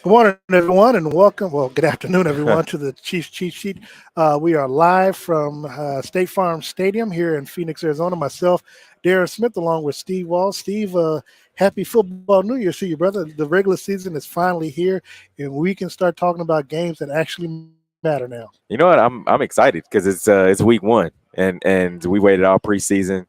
Good morning, everyone, and welcome. Well, good afternoon, everyone, to the Chiefs Cheat Sheet. We are live from State Farm Stadium here in Phoenix, Arizona. Myself, Darren Smith, along with Steve Wall. Steve, happy football New Year to you, brother. The regular season is finally here, and we can start talking about games that actually matter now. You know what? I'm excited because it's week one, and we waited all preseason,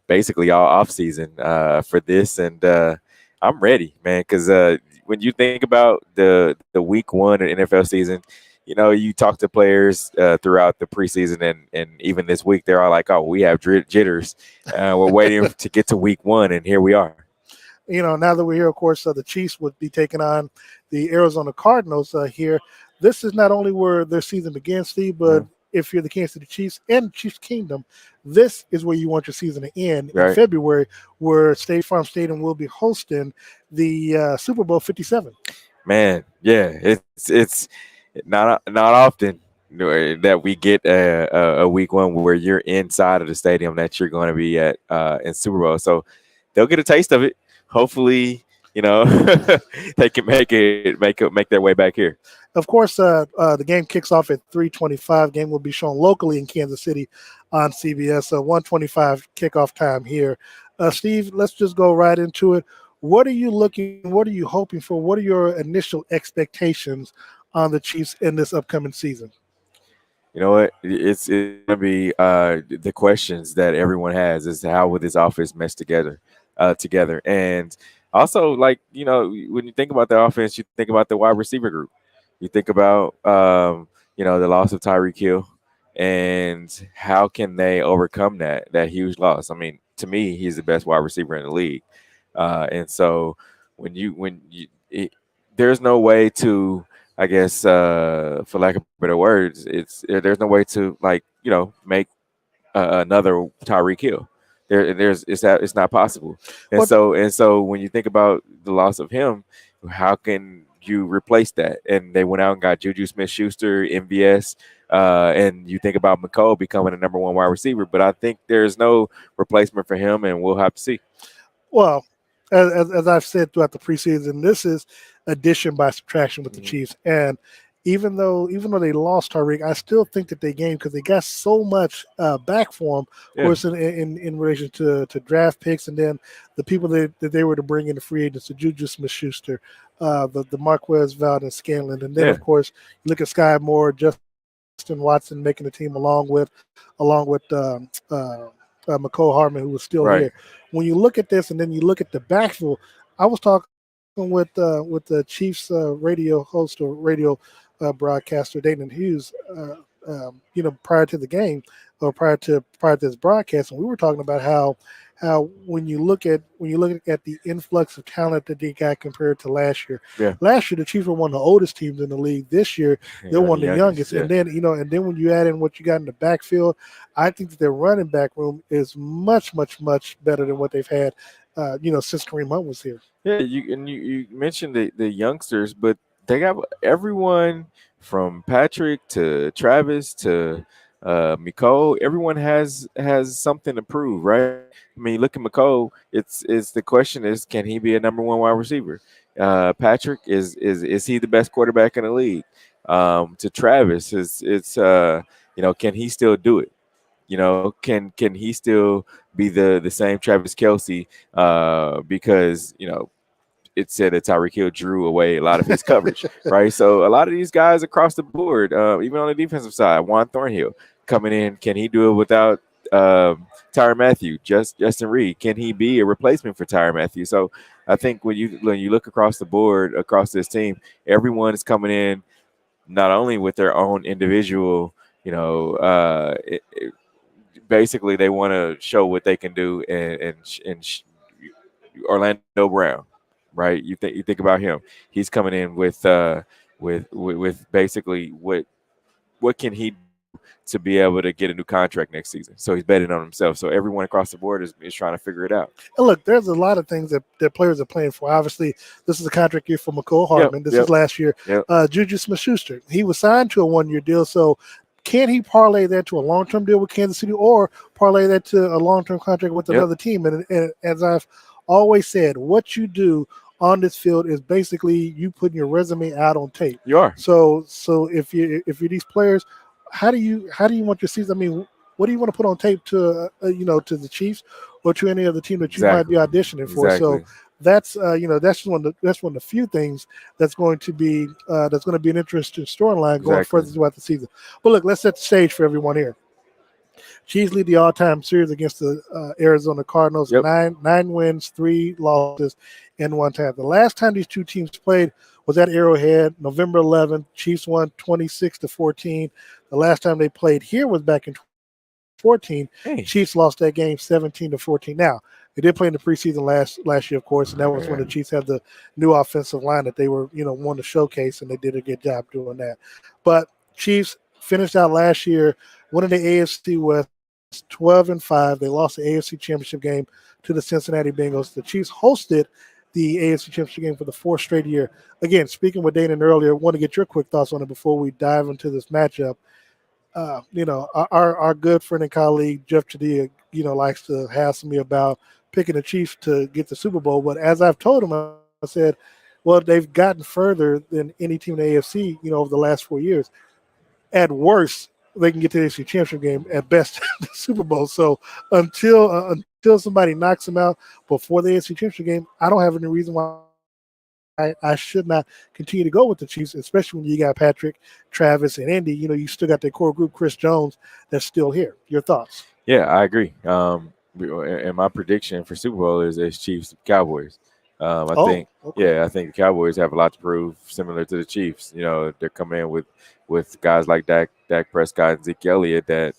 basically all off season for this, and I'm ready, man. Because when you think about the week one of the NFL season, you know, you talk to players throughout the preseason and even this week, they're all like, "Oh, we have jitters. We're waiting to get to week one, and here we are." You know, now that we're here, of course, the Chiefs would be taking on the Arizona Cardinals here. This is not only where their season begins, Steve, but if you're the Kansas City Chiefs and Chiefs Kingdom, this is where you want your season to end in February, where State Farm Stadium will be hosting the Super Bowl 57. Man, yeah, it's not often that we get a week one where you're inside of the stadium that you're going to be at in Super Bowl. So they'll get a taste of it. Hopefully, you know, they can make their way back here. Of course, the game kicks off at 3:25. Game will be shown locally in Kansas City on CBS. 1:25 kickoff time here. Steve, let's just go right into it. What are you hoping for? What are your initial expectations on the Chiefs in this upcoming season? You know what? It's going to be the questions that everyone has is how will this offense mesh together, and also, like, you know, when you think about the offense, you think about the wide receiver group. You think about you know, the loss of Tyreek Hill and how can they overcome that huge loss. I mean, to me, he's the best wide receiver in the league, and so there's no way to, I guess, for lack of better words, there's no way to, like, you know, make another Tyreek Hill. It's not possible. And so when you think about the loss of him, how can you replace that, and they went out and got Juju Smith-Schuster, MVS, and you think about McCole becoming a number one wide receiver. But I think there's no replacement for him, and we'll have to see. Well, as I've said throughout the preseason, this is addition by subtraction with the Mhm. Chiefs. And even though they lost Tyreek, I still think that they gained because they got so much back for him. Of Yeah, course, in relation to draft picks, and then the people that they were to bring in the free agents, the Juju Smith-Schuster, the Marquez Valdez Scanlon, and then yeah, of course you look at Sky Moore, Justin Watson making the team along with McCole Hardman, who was still right. here. When you look at this, and then you look at the backfield, I was talking with the Chiefs radio host or radio broadcaster Dayton Hughes, prior to the game or prior to this broadcast, and we were talking about how when you look at the influx of talent that they got compared to last year. Yeah, Last year, the Chiefs were one of the oldest teams in the league. This year, they're yeah, the one of the youngest. youngest. Yeah, And then when you add in what you got in the backfield, I think that their running back room is much, much, much better than what they've had, since Kareem Hunt was here. yeah. You mentioned the youngsters, but they got everyone from Patrick to Travis to Nicole. Everyone has something to prove, right? I mean, look at McCole. It's the question is, can he be a number one wide receiver? Patrick is he the best quarterback in the league? To Travis, can he still do it? Can he still be the same Travis Kelsey? Because it said that Tyreek Hill drew away a lot of his coverage, right? So a lot of these guys across the board, even on the defensive side, Juan Thornhill coming in, can he do it without Tyrann Mathieu? Justin Reed, can he be a replacement for Tyrann Mathieu? So I think when you look across the board across this team, everyone is coming in not only with their own individual, basically they want to show what they can do, Orlando Brown, right? You think about him. He's coming in with basically what can he do to be able to get a new contract next season. So he's betting on himself. So everyone across the board is trying to figure it out. And look, there's a lot of things that players are playing for. Obviously, this is a contract year for McCole Yep, Hardman. This yep, is last year. yep. Juju Smith-Schuster, he was signed to a one-year deal. So can he parlay that to a long-term deal with Kansas City or parlay that to a long-term contract with Yep. another team? And as I've always said, what you do on this field is basically you putting your resume out on tape. You are. So if you're these players, how do you want your season? I mean, what do you want to put on tape to the Chiefs or to any other team that you might be Exactly. auditioning for? So Exactly. that's one of the few things that's going to be an interesting storyline going Exactly. further throughout the season. But look, let's set the stage for everyone here. Chiefs lead the all-time series against the Arizona Cardinals, Yep. nine wins, 3 losses, and 1 tie. The last time these two teams played was at Arrowhead, November 11th. Chiefs won 26-14. The last time they played here was back in 14. Hey. Chiefs lost that game 17-14. Now, they did play in the preseason last year, of course, and that was when the Chiefs had the new offensive line that they were, wanting to showcase, and they did a good job doing that. But Chiefs finished out last year winning the AFC West 12-5. They lost the AFC Championship game to the Cincinnati Bengals. The Chiefs hosted the AFC Championship game for the fourth straight year. Again, speaking with Dana earlier, I want to get your quick thoughts on it before we dive into this matchup. Our good friend and colleague Jeff Chadia, likes to hassle me about picking the Chiefs to get the Super Bowl. But as I've told him, I said, well, they've gotten further than any team in the AFC, over the last 4 years. At worst, they can get to the AFC Championship game. At best, the Super Bowl. So until somebody knocks them out before the AFC Championship game, I don't have any reason why I should not continue to go with the Chiefs, especially when you got Patrick, Travis, and Andy. You still got that core group, Chris Jones, that's still here. Your thoughts? Yeah, I agree. And my prediction for Super Bowl is Chiefs Cowboys. I Oh, think, okay. yeah, I think the Cowboys have a lot to prove, similar to the Chiefs. They're coming in with guys like Dak Prescott and Zeke Elliott that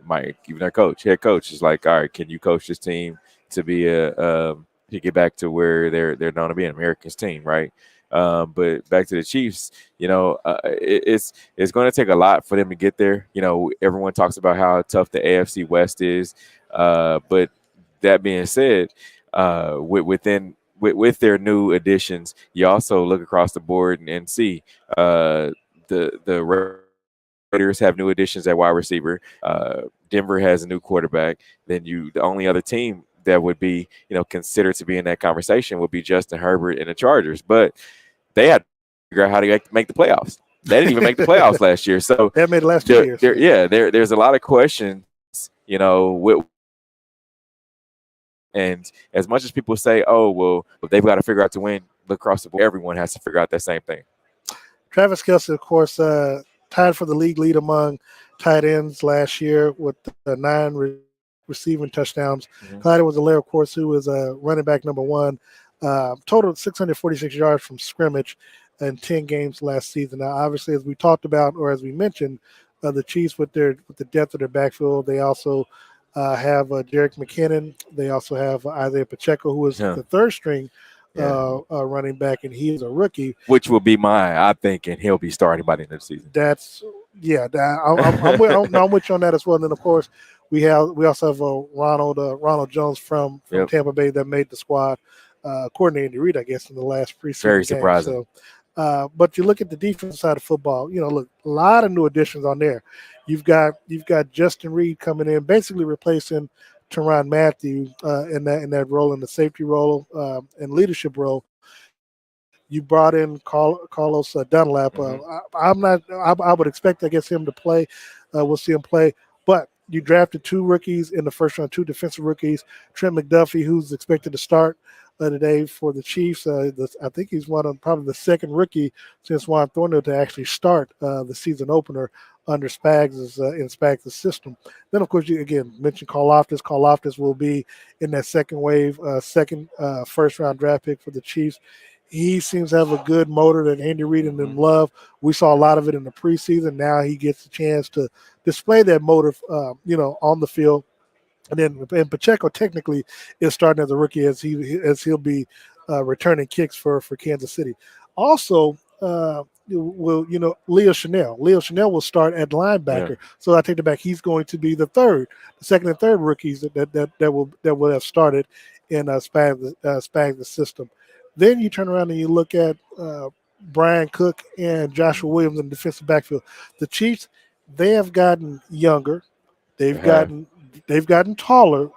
might even their head coach is like, all right, can you coach this team to be to get back to where they're known to be an Americans team, right? But back to the Chiefs, it's going to take a lot for them to get there. Everyone talks about how tough the AFC West is, but that being said, within with their new additions, you also look across the board and see the Raiders have new additions at wide receiver. Denver has a new quarterback. Then the only other team that would be considered to be in that conversation would be Justin Herbert and the Chargers, but they had to figure out how to make the playoffs. They didn't even make the playoffs last year, so They made the last 2 years. there's a lot of questions. And as much as people say, oh, well, they've got to figure out to win, look across the board, everyone has to figure out that same thing. Travis Kelce, of course, tied for the league lead among tight ends last year with 9 receiving touchdowns. Clyde Edwards-Helaire, of course, who was running back number 1, total 646 yards from scrimmage in 10 games last season. Now, obviously, as we talked about, or as we mentioned, the Chiefs with the depth of their backfield, they also have Jerick McKinnon. They also have Isaiah Pacheco, who is the third string running back, and he is a rookie. Which will be I think, and he'll be starting by the end of the season. I'm with you on that as well. And then, of course, we also have Ronald Jones from Tampa Bay that made the squad, according to Andy Reid, I guess, in the last preseason Very game. surprising. So, but you look at the defensive side of football, look, a lot of new additions on there. You've got Justin Reed coming in, basically replacing Tyrann Mathieu in that role, in the safety role and leadership role. You brought in Carlos Dunlap. I would expect, I guess, him to play. We'll see him play. But you drafted 2 rookies in the first round, 2 defensive rookies. Trent McDuffie, who's expected to start today for the Chiefs. I think he's probably the second rookie since Juan Thornhill to actually start the season opener under Spags' system. Then, of course, you again mentioned Carl Loftus. Carl Loftus will be in that second wave, first round draft pick for the Chiefs. He seems to have a good motor that Andy Reid and them love. We saw a lot of it in the preseason. Now he gets a chance to display that motor, on the field. And Pacheco technically is starting as a rookie as he'll be returning kicks for Kansas City. Also, Leo Chanel. Leo Chanel will start at linebacker. So I take it back. He's going to be the second and third rookies that will have started in Spags' system. Then you turn around and you look at Brian Cook and Joshua Williams in the defensive backfield. The Chiefs, they have gotten younger. They've gotten taller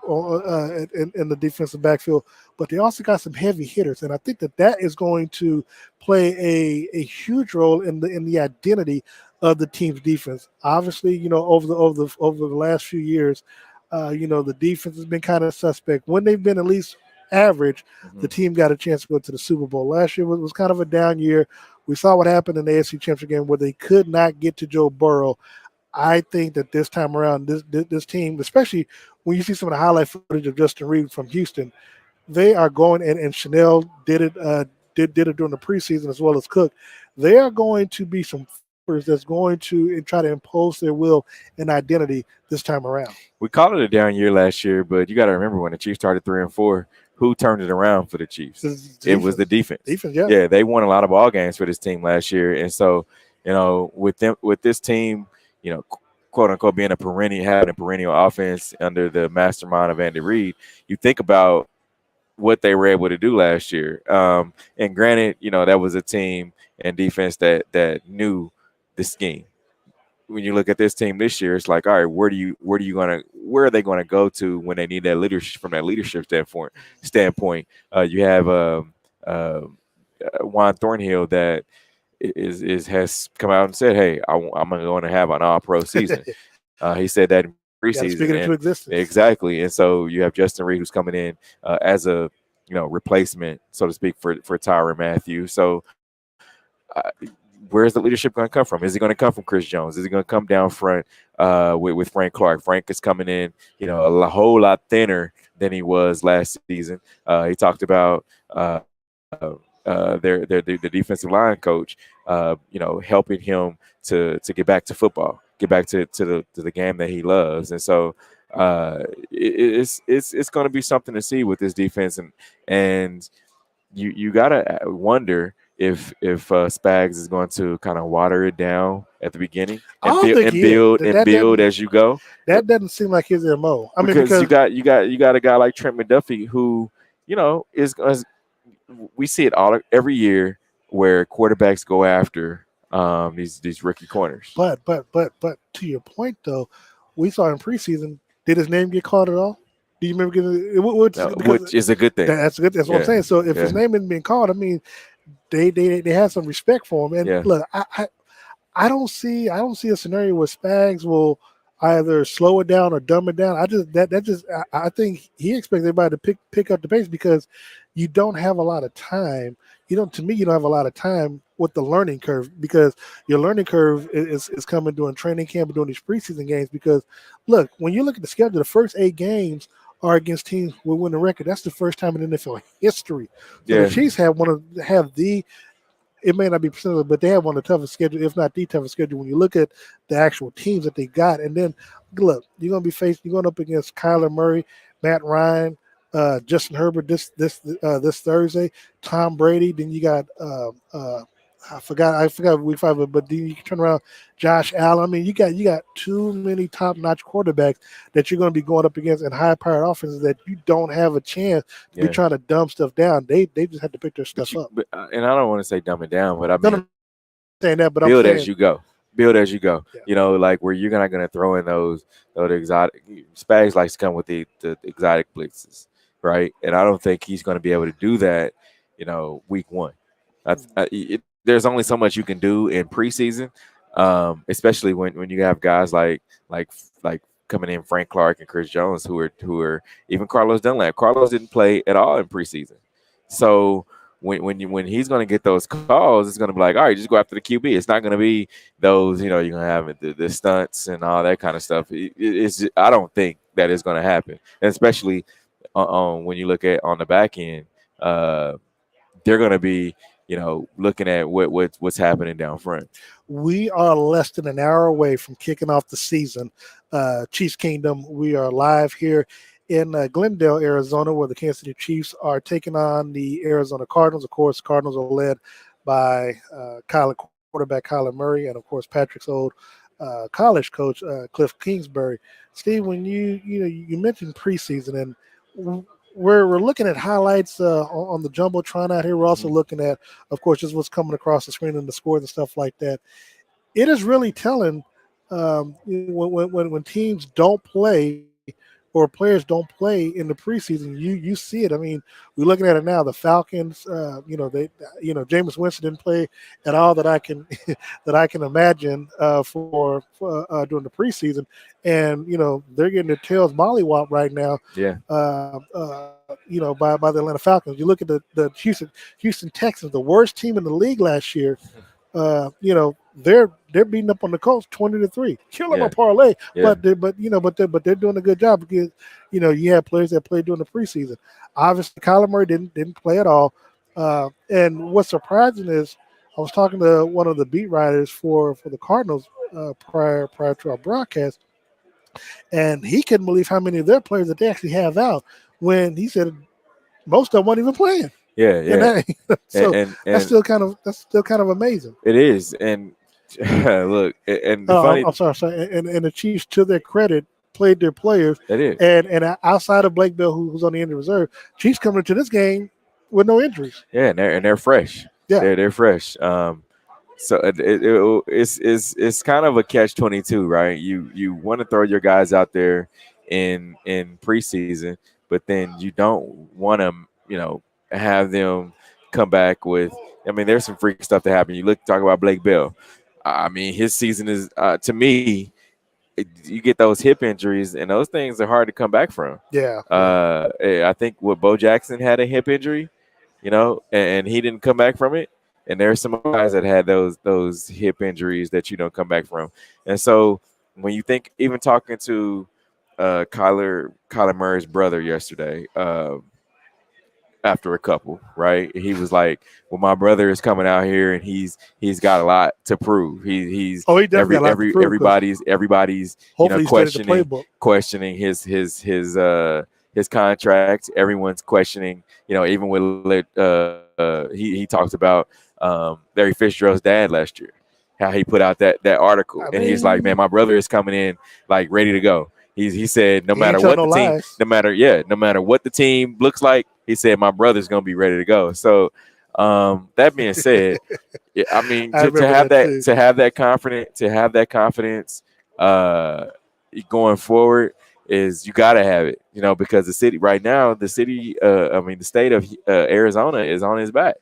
in the defensive backfield, but they also got some heavy hitters, and I think that is going to play a huge role in the identity of the team's defense. Obviously, over the last few years, the defense has been kind of suspect. When they've been at least average, the team got a chance to go to the Super Bowl. Last year was kind of a down year. We saw what happened in the AFC Championship game where they could not get to Joe Burrow. I think that this time around, this team, especially when you see some of the highlight footage of Justin Reed from Houston, they are going, and Chanel did it during the preseason as well as Cook. They are going to be some that's going to try to impose their will and identity this time around. We called it a down year last year, but you got to remember when the Chiefs started 3-4, who turned it around for the Chiefs? It was the defense. Yeah, they won a lot of ball games for this team last year, and so with this team, quote unquote, having a perennial offense under the mastermind of Andy Reid, you think about what they were able to do last year. And granted, that was a team and defense that knew the scheme. When you look at this team this year, it's like, all right, where are they gonna go to when they need that leadership from that leadership standpoint? You have Juan Thornhill that has come out and said, hey, I'm going to have an all-pro season. He said that in preseason. Speak it into existence. Exactly. And so you have Justin Reed who's coming in as a replacement, so to speak, for Tyrann Mathieu. So where's the leadership going to come from? Is it going to come from Chris Jones? Is it going to come down front with Frank Clark? Frank is coming in, a whole lot thinner than he was last season. He talked about the defensive line coach, helping him to get back to football, get back to the game that he loves, and so it's going to be something to see with this defense, and you gotta wonder if Spags is going to kind of water it down at the beginning and build as you go. That doesn't seem like his MO. Because you got a guy like Trent McDuffie who is we see it all every year where quarterbacks go after these rookie corners. But to your point though, we saw in preseason. Did his name get called at all? Do you remember getting because Which is a good thing. that's good. That's what I'm Yeah, saying. So if his yeah, name isn't being called, I mean, they had some respect for him. And yeah. look, I don't see a scenario where Spags will either slow it down or dumb it down. I think he expects everybody to pick up the pace because you don't have a lot of time. To me you don't have a lot of time with the learning curve because your learning curve is coming during training camp and during these preseason games because look, when you look at the schedule, the first 8 games are against teams with winning record. That's the first time in NFL history. So the Yeah, Chiefs have the it may not be percentage, but they have one of the toughest schedules, if not the toughest schedule. When you look at the actual teams that they got, and then look, you're going up against Kyler Murray, Matt Ryan, Justin Herbert this Thursday, Tom Brady. Then you got I forgot week 5, but then you can turn around Josh Allen. I mean, you got too many top notch quarterbacks that you're going to be going up against in high powered offenses that you don't have a chance to be yeah. trying to dumb stuff down. They just have to pick their But stuff up. and I don't want to say dumb it down, but I No, mean no, saying that, but I'm build as saying, you go. Build as you go. yeah, You know, like where you're not gonna throw in those exotic. Spags likes to come with the exotic blitzes, right? And I don't think he's going to be able to do that. Week one. There's only so much you can do in preseason, especially when you have guys like like coming in Frank Clark and Chris Jones who are even Carlos Dunlap. Carlos didn't play at all in preseason, so when he's going to get those calls, it's going to be like, all right, just go after the QB. It's not going to be those, you're going to have the stunts and all that kind of stuff. I don't think that is going to happen, and especially when you look at on the back end, uh, they're going to be, looking at what's happening down front. we are less than an hour away from kicking off the season. Chiefs Kingdom. We are live here in Glendale, Arizona, where the Kansas City Chiefs are taking on the Arizona Cardinals. Of course, Cardinals are led by quarterback Kyler Murray, and of course Patrick's old college coach Cliff Kingsbury. Steve, when you mentioned preseason, and we're looking at highlights on the jumbotron out here. We're also Mhm. looking at, of course, just what's coming across the screen and the scores and stuff like that. It is really telling when teams don't play or players don't play in the preseason. You see it. I mean, we're looking at it now. The Falcons, Jameis Winston didn't play at all that I can that I can imagine for during the preseason, and they're getting their tails mollywopped right now. Yeah, By the Atlanta Falcons. You look at the Houston Texans, the worst team in the league last year. They're beating up on the Colts 20-3. Kill them a yeah, parlay, yeah, but they're doing a good job because you have players that played during the preseason. Obviously, Kyler Murray didn't play at all. And what's surprising is I was talking to one of the beat writers for the Cardinals prior to our broadcast, and he couldn't believe how many of their players that they actually have out when he said most of them weren't even playing. yeah, And yeah. that, And so and, that's and still kind of amazing. it is. And look, and the Oh, funny I'm sorry. And the Chiefs, to their credit, played their players. it is. And outside of Blake Bell, who's on the injured reserve, Chiefs coming into this game with no injuries. Yeah, and they're fresh. Yeah, They're fresh. So it's kind of a catch-22, right? You want to throw your guys out there in preseason, but then you don't want to have them come back with. I mean, there's some freaky stuff that happened. You talk about Blake Bell. I mean, his season is to me. You get those hip injuries, and those things are hard to come back from. yeah. I think Bo Jackson had a hip injury, and he didn't come back from it. And there's some guys that had those hip injuries that you don't come back from. And so when you think, even talking to Kyler Murray's brother yesterday, after a couple, right? He was like, "Well, my brother is coming out here, and he's got a lot to prove. He's Oh, he definitely got a lot to prove. Everybody's Hopefully, he studied the playbook. questioning his contract. Everyone's questioning, even with he talked about Larry Fitzgerald's dad last year, how he put out that article, and he's like, "Man, my brother is coming in ready to go." He said no He ain't matter telling what no the team, lies. no matter what the team looks like, He said my brother's gonna be ready to go. So that being said, yeah, I mean I remember that too. to have that confidence uh, going forward is you got to have it, because the city right now, the state of Arizona is on his back.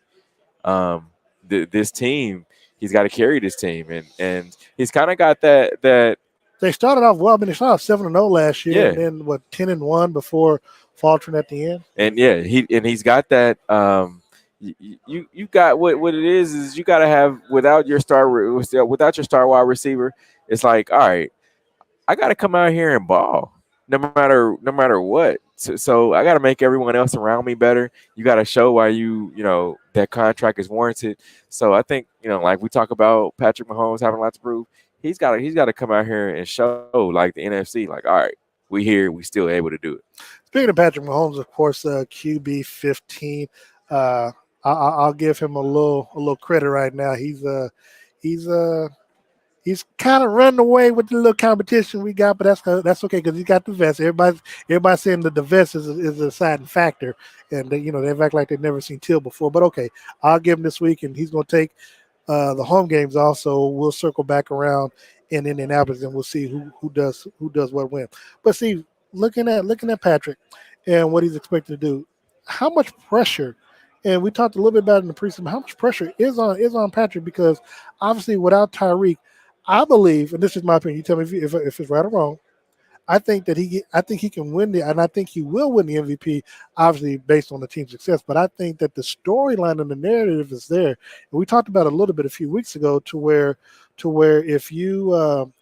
Um, this team, he's got to carry this team, and he's kind of got that. They started off well. I mean, they started off 7-0 last year, and Yeah, then 10-1 before faltering at the end. and yeah, he's got that. You got what it is you got to have without your star wide receiver. It's like, all right, I got to come out here and ball, no matter what. So I got to make everyone else around me better. You got to show why that contract is warranted. So I think like we talk about Patrick Mahomes having a lot to prove. He's got to come out here and show like the NFC, like, all right, we here, we still able to do it. Speaking of Patrick Mahomes, of course, QB 15. I'll give him a little credit right now. He's He's kind of running away with the little competition we got, but that's okay because he got the vest. Everybody's saying that the vest is a deciding factor, and they've act like they've never seen Till before. But okay, I'll give him this week, and he's going to take the home games also. We'll circle back around in Indianapolis, and we'll see who does what when. But see, looking at Patrick and what he's expected to do, how much pressure. And we talked a little bit about it in the preseason. How much pressure is on Patrick because obviously without Tyreek, I believe, and this is my opinion. You tell me if it's right or wrong. I think he can win and I think he will win the MVP. Obviously, based on the team's success. But I think that the storyline and the narrative is there. And we talked about it a little bit a few weeks ago, to where if you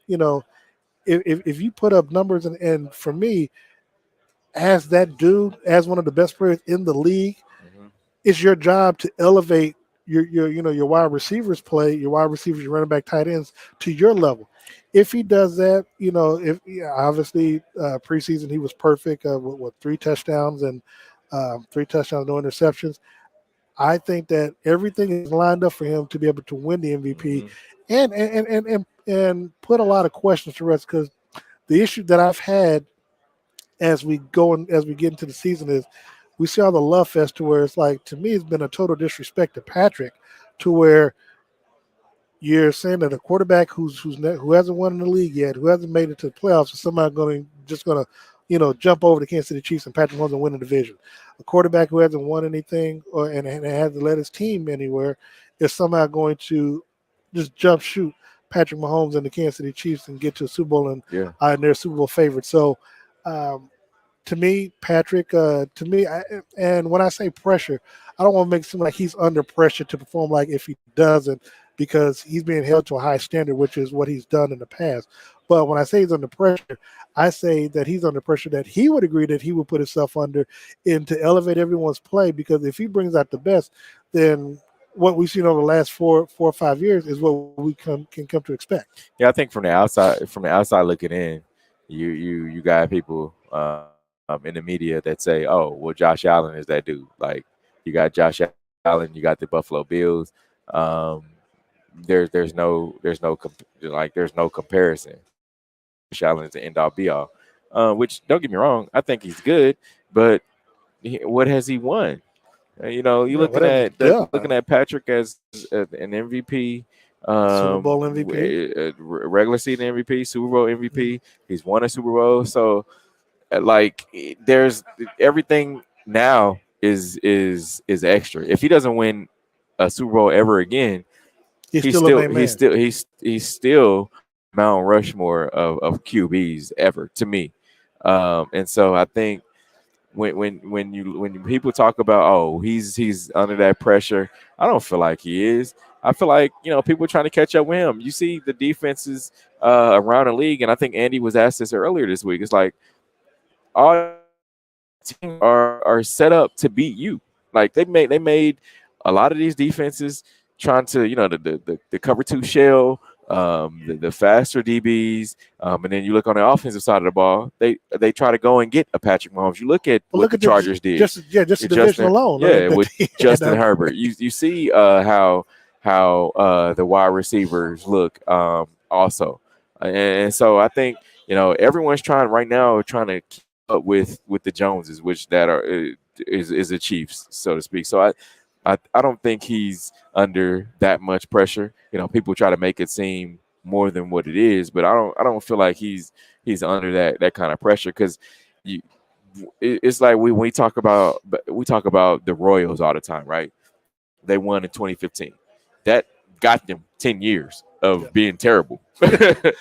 if you put up numbers and for me, as that dude, as one of the best players in the league, Mm-hmm. it's your job to elevate your wide receivers play, your wide receivers, your running back, tight ends to your level. If he does that, if obviously preseason he was perfect with 3 touchdowns and 3 touchdowns, no interceptions. I think that everything is lined up for him to be able to win the MVP Mm-hmm. and put a lot of questions to rest because the issue that I've had as we get into the season is we see all the love fest to where it's like to me it's been a total disrespect to Patrick to where you're saying that a quarterback who hasn't won in the league yet, who hasn't made it to the playoffs, is somehow going to jump over the Kansas City Chiefs and Patrick Mahomes and win the division. A quarterback who hasn't won anything and hasn't led his team anywhere is somehow going to just jump shoot Patrick Mahomes and the Kansas City Chiefs and get to a Super Bowl Yeah. and they're Super Bowl favorite. So um, to me, Patrick, and when I say pressure, I don't want to make it seem like he's under pressure to perform like if he doesn't, because he's being held to a high standard, which is what he's done in the past. But when I say he's under pressure, I say that he's under pressure that he would agree that he would put himself under and to elevate everyone's play, because if he brings out the best, then what we've seen over the last 4 or 5 years is what we can come to expect. Yeah, I think from the outside looking in, you got people in the media that say, "Oh, well, Josh Allen is that dude." Like, you got Josh Allen, you got the Buffalo Bills. Um, there's no comparison. Josh Allen is the end all be all. Which, don't get me wrong, I think he's good, but what has he won? You Yeah, looking whatever he's at done. looking at Patrick as an MVP, Super Bowl MVP. regular season MVP, Super Bowl Mhm. MVP. He's won a Super Bowl, so like there's everything now is extra. If he doesn't win a Super Bowl ever again, He's he's still a still main he's man. still he's still Mount Rushmore of QBs ever to me. And so I think when people talk about, oh, he's under that pressure, I don't feel like he is. I feel like people are trying to catch up with him. You see the defenses around the league, and I think Andy was asked this earlier this week. It's like all teams are set up to beat you. Like they made a lot of these defenses trying to the cover two shell, the faster DBs, and then you look on the offensive side of the ball, they try to go and get a Patrick Mahomes. You look at But what look the at the Chargers did. just the division Justin, alone. yeah, with And, Justin Herbert. You see how the wide receivers look also, and so I think everyone's trying right now trying to keep up with the Joneses, which that are is the Chiefs, so to speak. So I don't think he's under that much pressure. People try to make it seem more than what it is, but I don't feel like he's under that kind of pressure because you it's like we talk about the Royals all the time, right? They won in 2015. That got them 10 years of being terrible. Brought him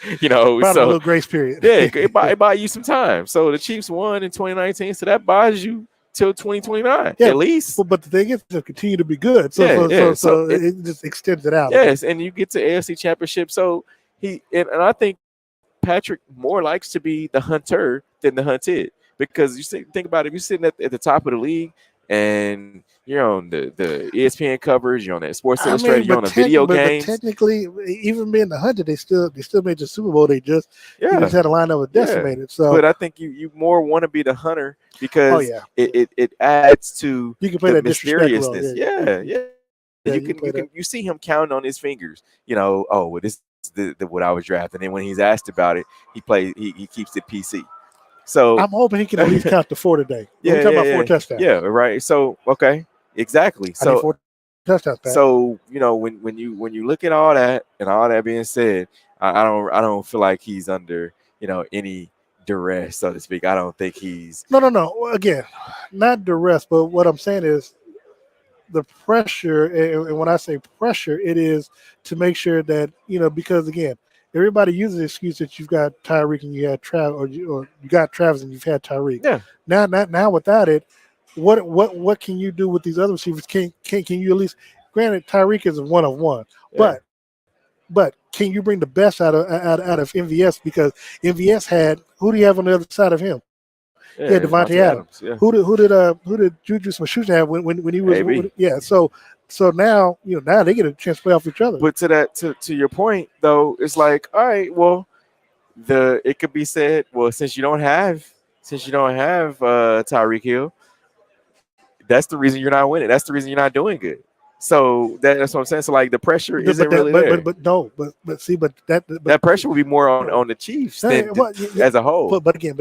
a So little grace period. yeah, it buy you some time. So the Chiefs won in 2019, so that buys you till 2029 Yeah, at least. but the thing is to continue to be good. So So it just extends it out. yes, and you get to AFC Championship. So and I think Patrick more likes to be the hunter than the hunted because think about it. If you're sitting at the top of the league and you're on the ESPN coverage, you're on that Sports Illustrated, you're on the video games. But technically, even being the hunter, they still made the Super Bowl. They just had a lineup with decimated. So, but I think you more want to be the hunter because yeah, it adds to you can play the that mysteriousness. Yeah. You see him counting on his fingers. Oh, well, this is what I was drafting. And when he's asked about it, he keeps it PC. So I'm hoping he can at least count to 4 today. We're talking about 4 touchdowns. Yeah, right. So okay, exactly. I need 4 touchdowns, Pat. So when you look at all that and all that being said, I don't feel like he's under any duress, so to speak. I don't think he's no. Again, not duress, but what I'm saying is the pressure, and when I say pressure, it is to make sure that because again, everybody uses the excuse that you've got Tyreek and you had Travis, or you got Travis and you've had Tyreek. Yeah. Now without it, what can you do with these other receivers? Can you at least? Granted, Tyreek is a one of one, but can you bring the best out of MVS? Because MVS had, who do you have on the other side of him? Yeah, Devontae Adams. Yeah. Who did Juju Smith-Schuster have when he was? So now now they get a chance to play off each other. But to your point though, it's like, all right, well, it could be said, well, since you don't have Tyreek Hill, that's the reason you're not winning. That's the reason you're not doing good. So that's what I'm saying. So like the pressure isn't really there. But that pressure would be more on the Chiefs as a whole. But again,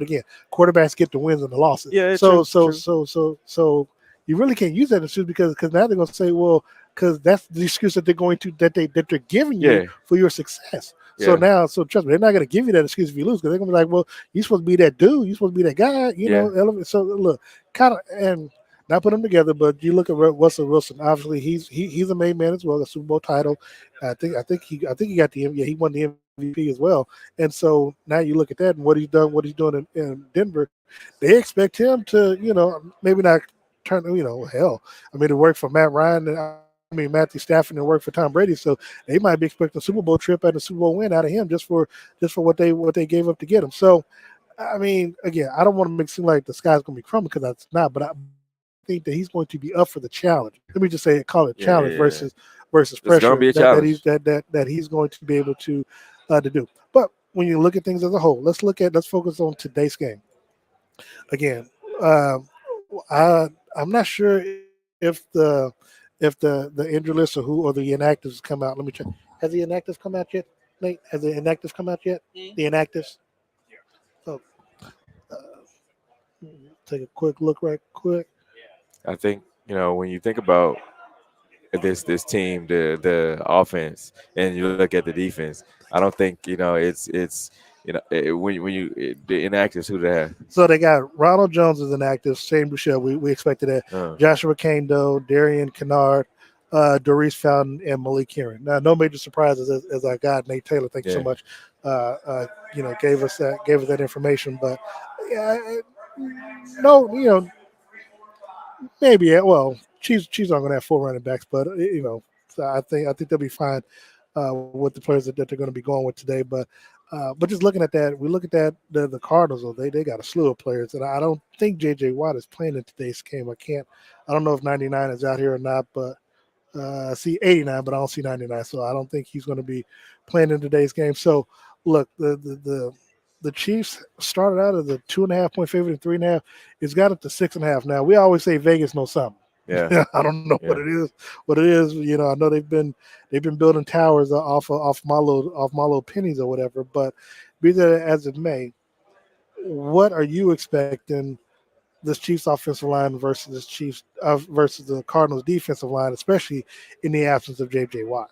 quarterbacks get the wins and the losses. Yeah. So you really can't use that excuse because now they're going to say, well, because that's the excuse that they're giving you for your success. So so trust me, they're not going to give you that excuse if you lose because they're going to be like, well, you're supposed to be that dude, you're supposed to be that guy, know. So look, kind of and. Not put them together, but you look at Russell Wilson. Obviously, he's a main man as well, a Super Bowl title. I think he got he won the MVP as well. And so now you look at that and what he's doing in Denver. They expect him to maybe not turn hell. I mean, to work for Matt Ryan. Matthew Stafford and work for Tom Brady. So they might be expecting a Super Bowl trip and a Super Bowl win out of him just for what they gave up to get him. So I mean, again, I don't want to make it seem like the sky's going to be crumbling because that's not. But I think that he's going to be up for the challenge. Let me just call it challenge versus pressure that he's going to be able to do. But when you look at things as a whole, let's focus on today's game. Again, I'm not sure if the injury list or the inactives come out. Let me check. Has the inactives come out yet, Nate? Has the inactives come out yet? Mm-hmm. The inactives. So take a quick look right quick. I think when you think about this team, the offense, and you look at the defense, I don't think it's when you the inactives who they have. So they got Ronald Jones as inactive, Shane Boucher. We expected that. Joshua Kando, Darian Kennard, Doris Fountain, and Malik Herring. Now, no major surprises as our guy Nate Taylor. Thank you so much. Gave us that information, but maybe. Well, Chiefs aren't going to have 4 running backs, but so I think they'll be fine with the players that they're going to be going with today. But just looking at that, we look at that the Cardinals. They got a slew of players, and I don't think J.J. Watt is playing in today's game. I don't know if 99 is out here or not, but I see 89, but I don't see 99, so I don't think he's going to be playing in today's game. So look, the Chiefs started out as a 2.5-point favorite and 3.5. It's got up to 6.5. Now we always say Vegas knows something. Yeah, I don't know what it is. I know they've been building towers off my little pennies or whatever. But be that as it may, what are you expecting this Chiefs offensive line versus versus the Cardinals defensive line, especially in the absence of J.J. Watt?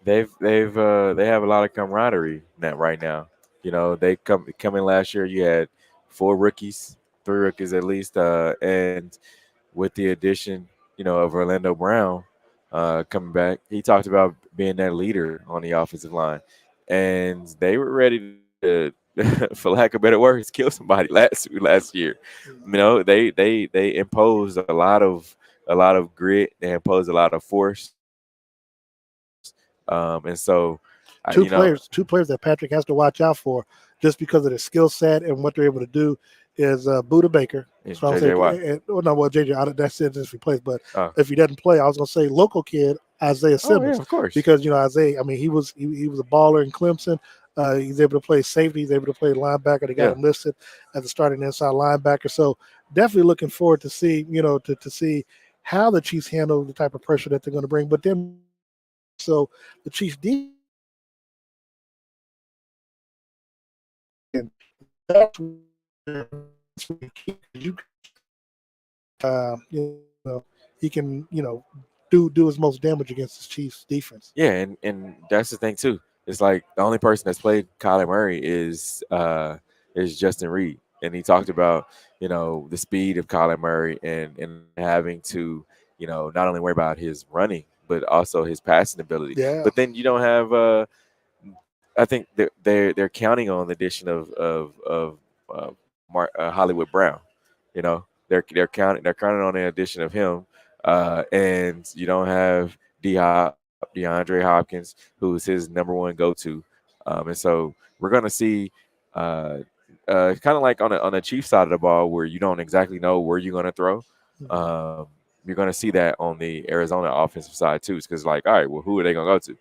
They have a lot of camaraderie now right now. You know, they come in last year. You had four rookies, three rookies at least, and with the addition, of Orlando Brown coming back, he talked about being that leader on the offensive line, and they were ready to, for lack of better words, kill somebody last year. They imposed a lot of grit. They imposed a lot of force, and so, Two players that Patrick has to watch out for just because of their skill set and what they're able to do is Buda Baker. and So I'm JJ saying, Watt. no, well, JJ, that's it. If he plays, but Oh, if he doesn't play, I was going to say local kid Isaiah oh yeah, Simmons of course. because Isaiah. I mean, he was a baller in Clemson. He's able to play safety. He's able to play linebacker. They got Yeah, him listed as a starting inside linebacker. So definitely looking forward to see to see how the Chiefs handle the type of pressure that they're going to bring. But then so the Chiefs defense. That's where you he can do his most damage against the Chiefs defense. yeah, and that's the thing too. It's like the only person that's played Kyler Murray is Justin Reed, and he talked about the speed of Kyler Murray and having to not only worry about his running but also his passing ability. Yeah, But then you don't have I think they're counting on the addition of Hollywood Brown. They're counting on the addition of him, and you don't have DeAndre Hopkins, who's his number one go-to, and so we're gonna see. Uh, kind of like on the Chiefs side of the ball, where you don't exactly know where you're gonna throw. Um, you're gonna see that on the Arizona offensive side too, because like, all right, well, who are they gonna go to?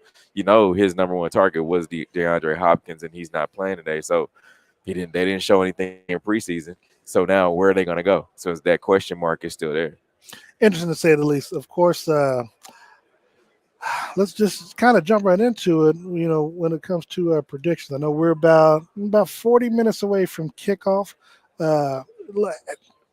His number one target was DeAndre Hopkins, and he's not playing today, so they didn't show anything in preseason. So now where are they going to go? So that question mark is still there. interesting to say the least. Of course, let's just kind of jump right into it. When it comes to predictions, I know we're about 40 minutes away from kickoff. Uh,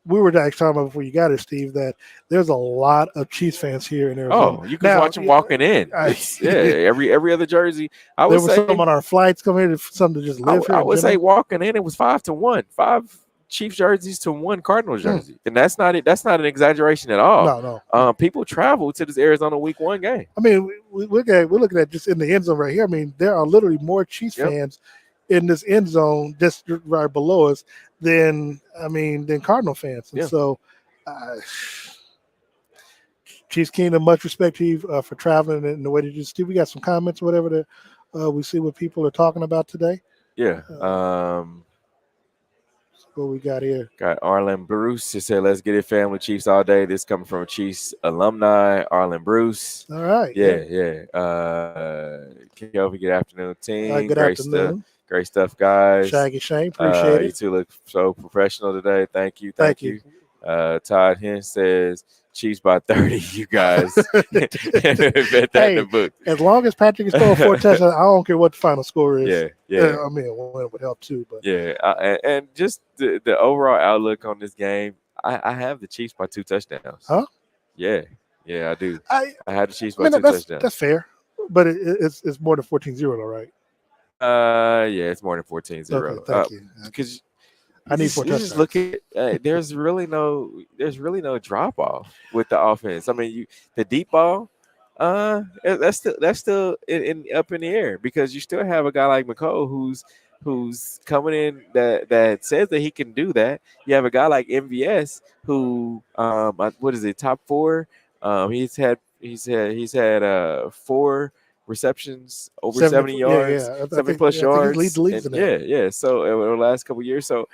we were actually talking about before you got here, Steve, that there's a lot of Chiefs fans here in Arizona. Oh, you can Now, watch them walking in. It's every other jersey. I there would were some say on our flights coming here, some to just live here I in would say general. walking in it was 5-1, 5 Chiefs jerseys to 1 Cardinals Mm, jersey, and that's not it. That's not an exaggeration at all. no, no. People travel to this Arizona Week 1 game. I mean, we're looking at just in the end zone right here. I mean, there are literally more Chiefs Yep. fans in this end zone just right below us than Cardinal fans. And Yeah. so, uh, Chiefs Kingdom, much respect to you for traveling and the way that you. Steve, we got some comments, or whatever that we see what people are talking about today. Yeah. What we got here? Got Arlen Bruce. He said, "Let's get it, family. Chiefs all day." This coming from Chiefs alumni, Arlen Bruce. All right. Yeah. Kelvin, good afternoon, team. Good afternoon, Great stuff, guys. Shaggy Shane. Appreciate You it. two look so professional today. Thank you. Thank you. Todd Hinn says, Chiefs by 30, you guys. Bet that in the book. As long as Patrick is throwing 4 touchdowns, I don't care what the final score is. Yeah. I mean, a win would help too. But Yeah. And just the overall outlook on this game, I have the Chiefs by 2 touchdowns. Huh? Yeah, I do. I had the Chiefs by I mean, 2 touchdowns. that's fair, but it's more than 14-0, though, right? Yeah, it's more than 14-0. Okay, thank you. Because I need 4 touchdowns. Just look at there's really no drop off with the offense. I mean, the deep ball, that's still up in the air because you still have a guy like McCole who's coming in that says that he can do that. You have a guy like MVS who what is it, top 4? He's had 4 receptions over 70 yards, Yeah. 70 plus yards. He leads the leagues in that. Yeah. So over the last couple of years, so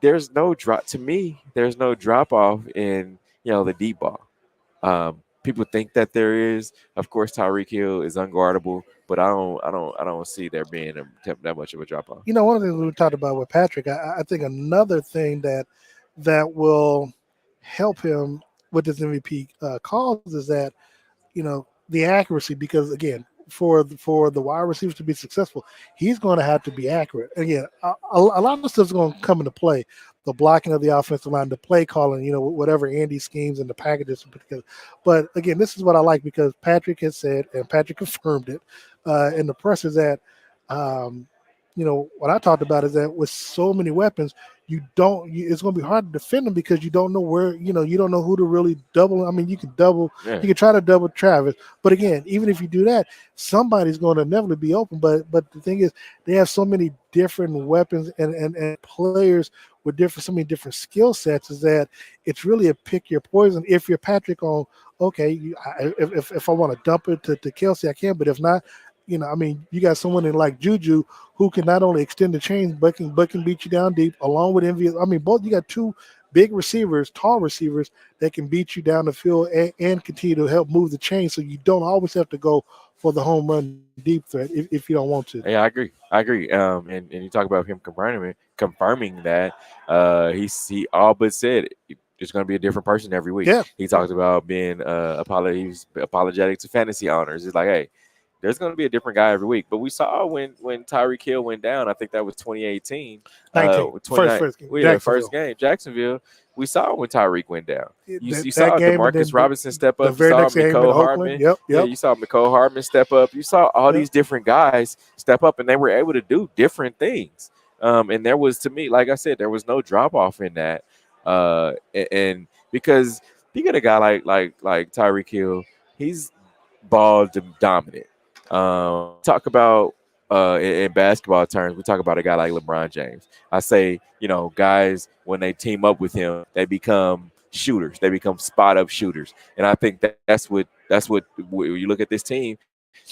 there's no drop to me. There's no drop off in the deep ball. People think that there is. Of course, Tyreek Hill is unguardable, but I don't see there being that much of a drop off. One of the things we talked about with Patrick, I think another thing that will help him with this MVP cause is that the accuracy, because again, for the wide receivers to be successful, he's going to have to be accurate. Again, a lot of stuff's going to come into play. The blocking of the offensive line, the play calling, whatever Andy schemes and the packages put together. But again, this is what I like because Patrick has said, and Patrick confirmed it in the press, is that what I talked about is that with so many weapons, it's going to be hard to defend them because you don't know where, you don't know who to really double. I mean, you can try to double Travis, but again, even if you do that, somebody's going to inevitably be open. But the thing is, they have so many different weapons and players with so many different skill sets, is that it's really a pick your poison. If you're Patrick on, okay, if I want to dump it to Kelsey, I can, but if not, you got someone in like Juju who can not only extend the chains but can beat you down deep, along with MVS. I mean, both you got two big receivers, tall receivers that can beat you down the field and continue to help move the chain. So you don't always have to go for the home run deep threat if you don't want to. Yeah, I agree. I agree. And you talk about him confirming that he all but said it's going to be a different person every week. Yeah. He talked about being he's apologetic to fantasy owners. It's like, hey, there's going to be a different guy every week. But we saw when Tyreek Hill went down, I think that was 2018. 19. First game, Jacksonville. We saw when Tyreek went down. You That saw game, Demarcus Robinson step up. The very you saw next game in Mecole Oakland. Hardman. Yep. Yeah, you saw Mecole Hardman step up. You saw all these different guys step up, and they were able to do different things. And there was, to me, like I said, there was no drop off in that. And because you get a guy like Tyreek Hill, he's ball dominant. Talk about in basketball terms, we talk about a guy like LeBron James. I say, guys, when they team up with him, they become shooters. They become spot up shooters. And I think that's what when you look at this team,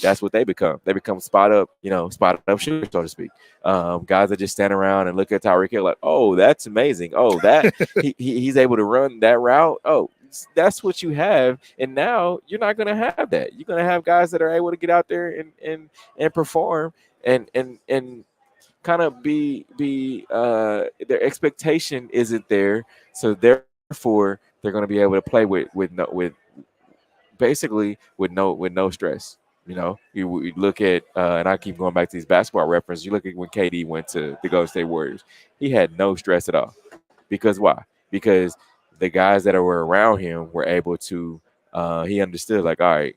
that's what they become. They become spot up shooters, so to speak. Guys that just stand around and look at Tyreek Hill like, oh, that's amazing. Oh, that he's able to run that route. Oh, that's what you have, and now you're not going to have that. You're going to have guys that are able to get out there and perform and kind of be their expectation isn't there, so therefore they're going to be able to play with basically with no stress. You look at and I keep going back to these basketball references. You look at when KD went to the Golden State Warriors, he had no stress at all. Because why? Because the guys that were around him were able to. He understood, like, all right,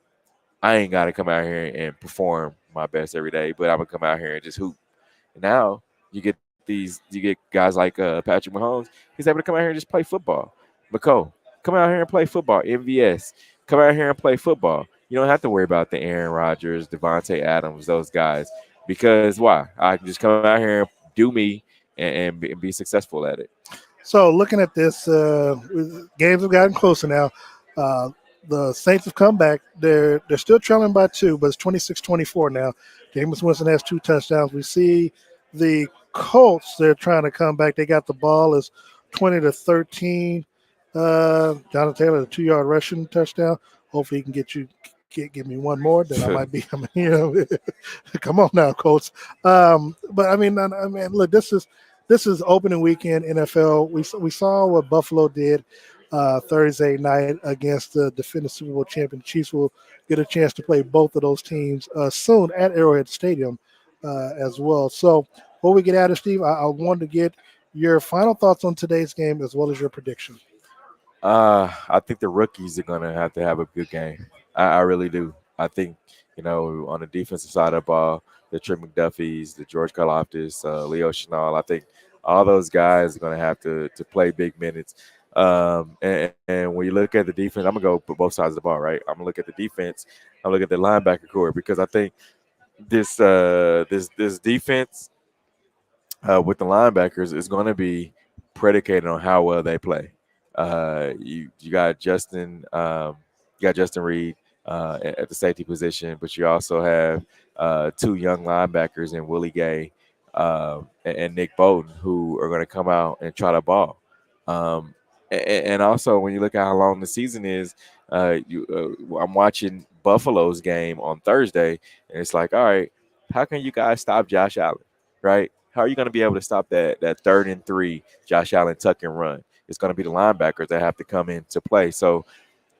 I ain't got to come out here and perform my best every day, but I'm gonna come out here and just hoop. And now you get guys like Patrick Mahomes. He's able to come out here and just play football. McCole, come out here and play football. MVS, come out here and play football. You don't have to worry about the Aaron Rodgers, Devontae Adams, those guys, because why? I can just come out here and do me and be successful at it. So looking at this, games have gotten closer now. The Saints have come back. They're still trailing by 2, but it's 26-24 now. Jameis Winston has 2 touchdowns. We see the Colts, they're trying to come back. They got the ball. It's 20-13. Jonathan Taylor, a 2-yard rushing touchdown. Hopefully he can give me one more. Then I might be, come on now, Colts. But I mean, look, this is opening weekend NFL. We saw what Buffalo did Thursday night against the defending Super Bowl champion. Chiefs will get a chance to play both of those teams soon at Arrowhead Stadium as well. So before we get out of Steve, I wanted to get your final thoughts on today's game as well as your prediction. I think the rookies are going to have a good game. I really do. I think, on the defensive side of the ball, the Trent McDuffies, the George Karlaftis, Leo Chenal, I think all those guys are going to have to play big minutes. And when you look at the defense, I'm going to go for both sides of the ball, right? I'm going to look at the defense. I'm going to look at the linebacker core because I think this defense with the linebackers is going to be predicated on how well they play. You got Justin Reed at the safety position, but you also have 2 young linebackers in Willie Gay and Nick Bolton who are going to come out and try to ball. And also when you look at how long the season is, I'm watching Buffalo's game on Thursday, and it's like, all right, how can you guys stop Josh Allen, right? How are you going to be able to stop that 3rd and 3 Josh Allen tuck and run? It's going to be the linebackers that have to come into play. So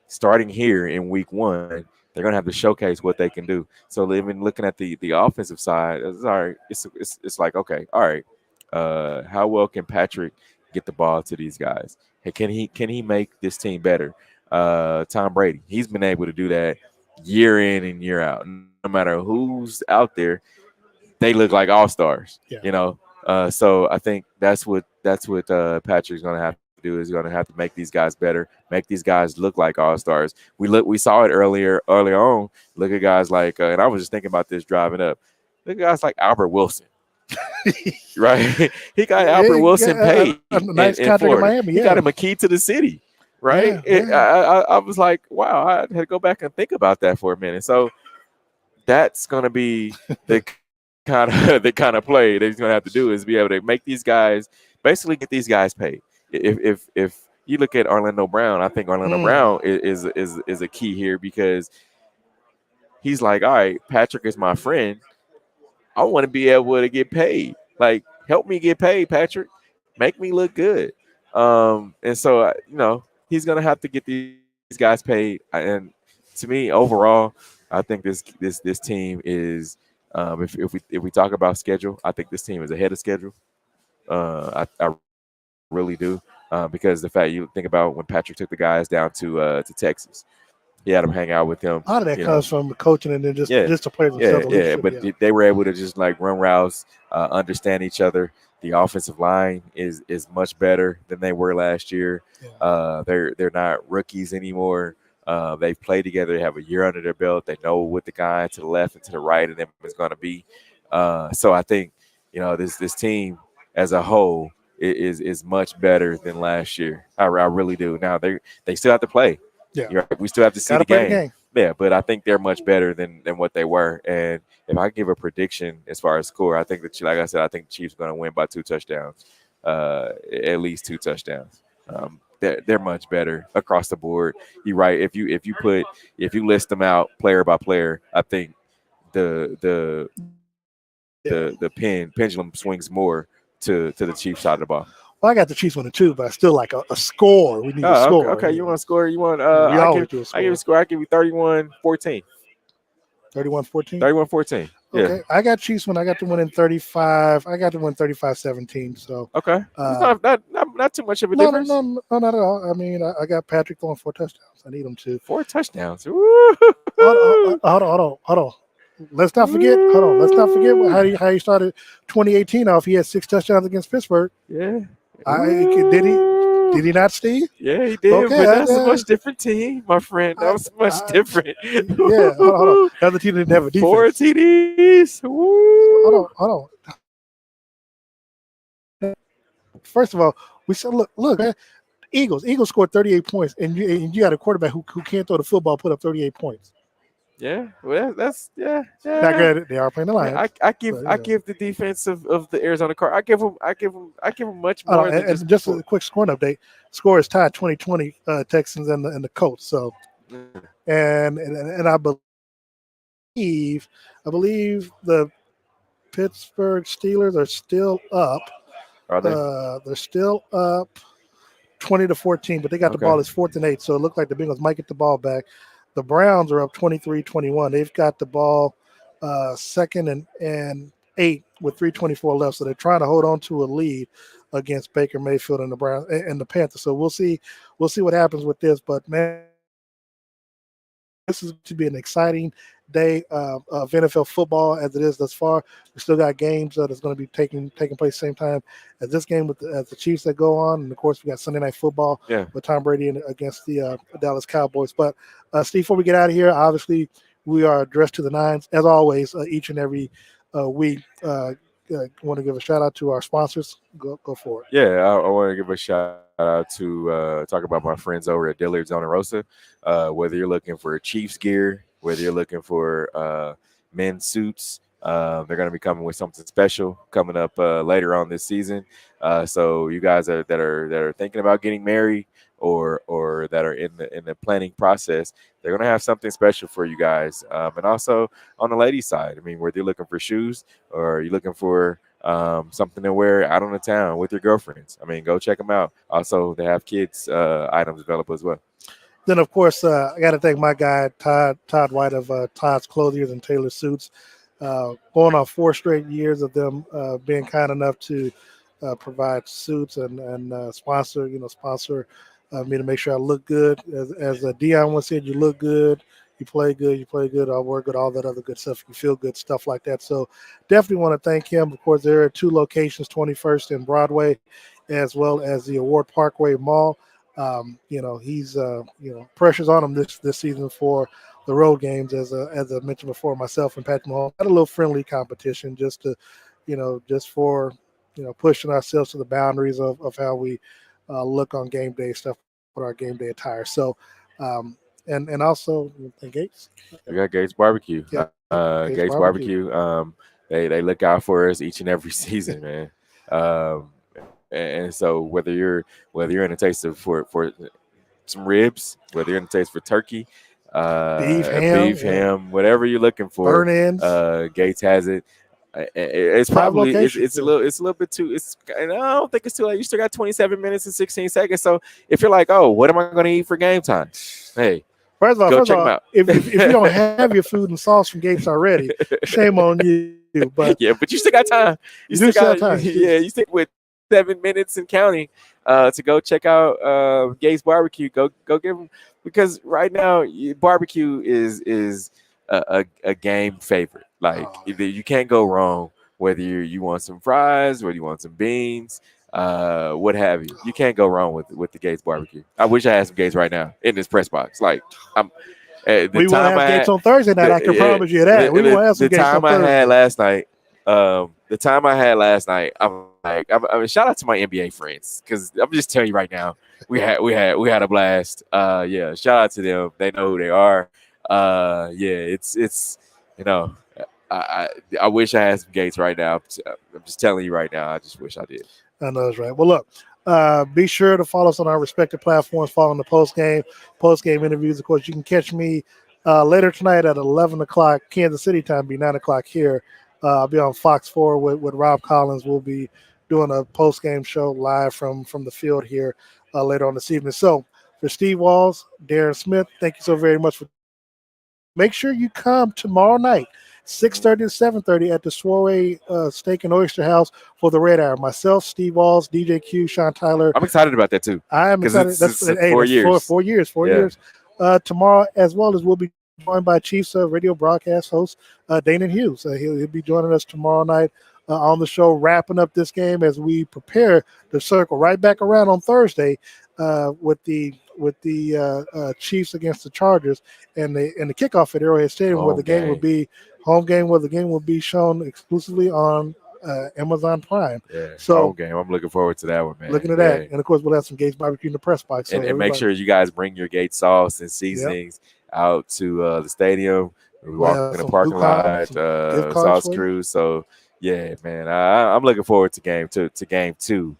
starting here in week 1, They're going to have to showcase what they can do. So even looking at the offensive side, it's all right. It's like, okay, all right. How well can Patrick get the ball to these guys? Hey, can he make this team better? Tom Brady, he's been able to do that year in and year out. No matter who's out there, they look like all stars. Yeah. So I think that's what Patrick's going to have to do, is going to have to make these guys better, make these guys look like all stars. We saw it earlier on. Look at guys like and I was just thinking about this driving up. Look at guys like Albert Wilson, right? He got Albert Wilson Yeah, paid a nice in contract in Florida. Miami. He Yeah. got him a key to the city, right? Yeah. I was like, wow, I had to go back and think about that for a minute. So that's going to be the the kind of play that he's going to have to do, is be able to make these guys, basically get these guys paid. If you look at Orlando Brown, I think Orlando Brown is a key here, because he's like, all right, Patrick is my friend. I want to be able to get paid. Like, help me get paid, Patrick. Make me look good. And so he's gonna have to get these guys paid. And to me, overall, I think this team is. If we talk about schedule, I think this team is ahead of schedule. I really do, because the fact, you think about when Patrick took the guys down to Texas, he had them hang out with him. A lot of that comes from coaching and then just the players themselves. Yeah. But they were able to just like run routes, understand each other. The offensive line is much better than they were last year. Yeah. They're not rookies anymore. They've played together. They have a year under their belt. They know what the guy to the left and to the right of them is going to be. So I think this team as a whole is much better than last year. I really do. Now they still have to play. Yeah. We still have to see Gotta the play game. Yeah, but I think they're much better than what they were. And if I give a prediction as far as score, I think like I said, I think the Chiefs are going to win by 2 touchdowns, at least 2 touchdowns. They're much better across the board. You're right. If you list them out player by player, I think the pendulum swings more to the Chiefs side of the ball. Well, I got the Chiefs winning too, but I still like a score. We need a score. Okay. You want to score? You want? We always do a score. I give a score. I give you 31-14. 31-14? 31-14. Yeah. Okay. I got Chiefs when I got to win in 35. I got to win 35-17. So okay. It's not too much of a difference. No, not at all. I mean, I got Patrick throwing 4 touchdowns. I need him to. 4 touchdowns. Hold on. Let's not forget. Hold on. Let's not forget how he started 2018 off. He had 6 touchdowns against Pittsburgh. Yeah. Did he not, Steve? Yeah, he did. Okay, but that's a much different team, my friend. That was much different. Yeah, hold on. The other team didn't have a defense. 4 TDs. Woo. Hold on. First of all, we said, look, man, Eagles scored 38 points, and you got a quarterback who can't throw the football, put up 38 points. Yeah, well, that's. Now, granted, they are playing the Lions. I give the defense of the Arizona Cardinals. I give them much more. And just a quick scoring update. Score is tied 2020 Texans and the Colts. So, and I believe the Pittsburgh Steelers are still up. Are they? They're still up 20-14, but they got the ball. It's 4th and 8, so it looked like the Bengals might get the ball back. The Browns are up 23-21. They've got the ball 2nd and 8 with 3:24 left. So they're trying to hold on to a lead against Baker Mayfield and the Browns and the Panthers. So we'll see what happens with this. But man, this is to be an exciting day of NFL football as it is thus far. We still got games that's going to be taking place same time as this game as the Chiefs that go on, and of course we got Sunday Night Football with Tom Brady against the Dallas Cowboys. But Steve, before we get out of here, obviously we are dressed to the nines as always each and every week. Want to give a shout out to our sponsors? Go for it. Yeah, I want to give a shout out to talk about my friends over at Dillard's on Rosa. Whether you're looking for Chiefs gear, whether you're looking for men's suits, they're going to be coming with something special coming up later on this season. So you guys that are thinking about getting married or that are in the planning process, they're going to have something special for you guys. And also on the ladies' side, I mean, whether you're looking for shoes or you're looking for something to wear out on the town with your girlfriends, I mean, go check them out. Also, they have kids items available as well. Then, of course, I got to thank my guy, Todd White of Todd's Clothiers and Taylor Suits. Going on 4 straight years of them being kind enough to provide suits and sponsor me to make sure I look good. As Dion once said, you look good, you play good, I'll work good, all that other good stuff. You feel good, stuff like that. So definitely want to thank him. Of course, there are 2 locations, 21st and Broadway, as well as the Award Parkway Mall. He's pressure's on him this season for the road games, as I mentioned before. Myself and Patrick Mahomes had a little friendly competition just to, just for pushing ourselves to the boundaries of how we look on game day stuff with our game day attire. So, and also Gates. We got Gates Barbecue. Yeah, Gates Barbecue. They look out for us each and every season, man. And so whether you're in a taste for some ribs, whether you're in a taste for turkey, beef, ham, whatever you're looking for, burn ends. Gates has it. It's 5 probably locations. a little bit too. And I don't think it's too late. You still got 27 minutes and 16 seconds. So if you're like, oh, what am I going to eat for game time? Hey, First of all, out. if you don't have your food and sauce from Gates already, shame on you. But yeah, but you still got time. You still got time. Yeah, you stick with 7 minutes and counting to go check out Gates Barbecue. Go give them, because right now barbecue is a game favorite. Like you can't go wrong, whether you want some fries, whether you want some beans, what have you. You can't go wrong with the Gates Barbecue. I wish I had some Gates right now in this press box. Like we will have Gates on Thursday night. I can promise you that. We will have some Gates on Thursday. The time I had last night, I'm like, I mean, shout out to my NBA friends, because I'm just telling you right now, we had a blast. Yeah, shout out to them. They know who they are. It's I wish I had some Gates right now. I'm just telling you right now. I just wish I did. I know that's right. Well, look, be sure to follow us on our respective platforms following the post game interviews. Of course, you can catch me later tonight at 11 o'clock Kansas City time, be 9 o'clock here. I'll be on Fox 4 with Rob Collins. We'll be doing a post game show live from the field here later on this evening. So for Steve Walls, Darren Smith, thank you so very much for. Make sure you come tomorrow night, 6:30 to 7:30 at the Soiree Steak and Oyster House for the Red Hour. Myself, Steve Walls, DJ Q, Sean Tyler. I'm excited about that too. I am excited. That's 4 years. 4 years. Tomorrow, as well as we'll be joined by Chiefs radio broadcast host Dana Hughes. He'll be joining us tomorrow night on the show, wrapping up this game as we prepare to circle right back around on Thursday with the Chiefs against the Chargers and the kickoff at Arrowhead Stadium, where the game will be home game, where the game will be shown exclusively on Amazon Prime. Yeah, so home game. I'm looking forward to that one, man. Looking at that, and of course we'll have some Gates Barbecue in the press box. So and make sure you guys bring your Gates sauce and seasonings out to the stadium. We walk in the parking lot, sauce crew. So yeah, man, I'm looking forward to game 2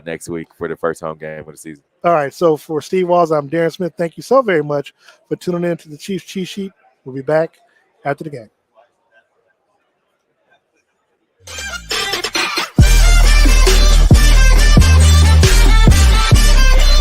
next week for the first home game of the season. All right, so for Steve Walls, I'm Darren Smith. Thank you so very much for tuning in to the Chiefs Cheat Sheet. We'll be back after the game.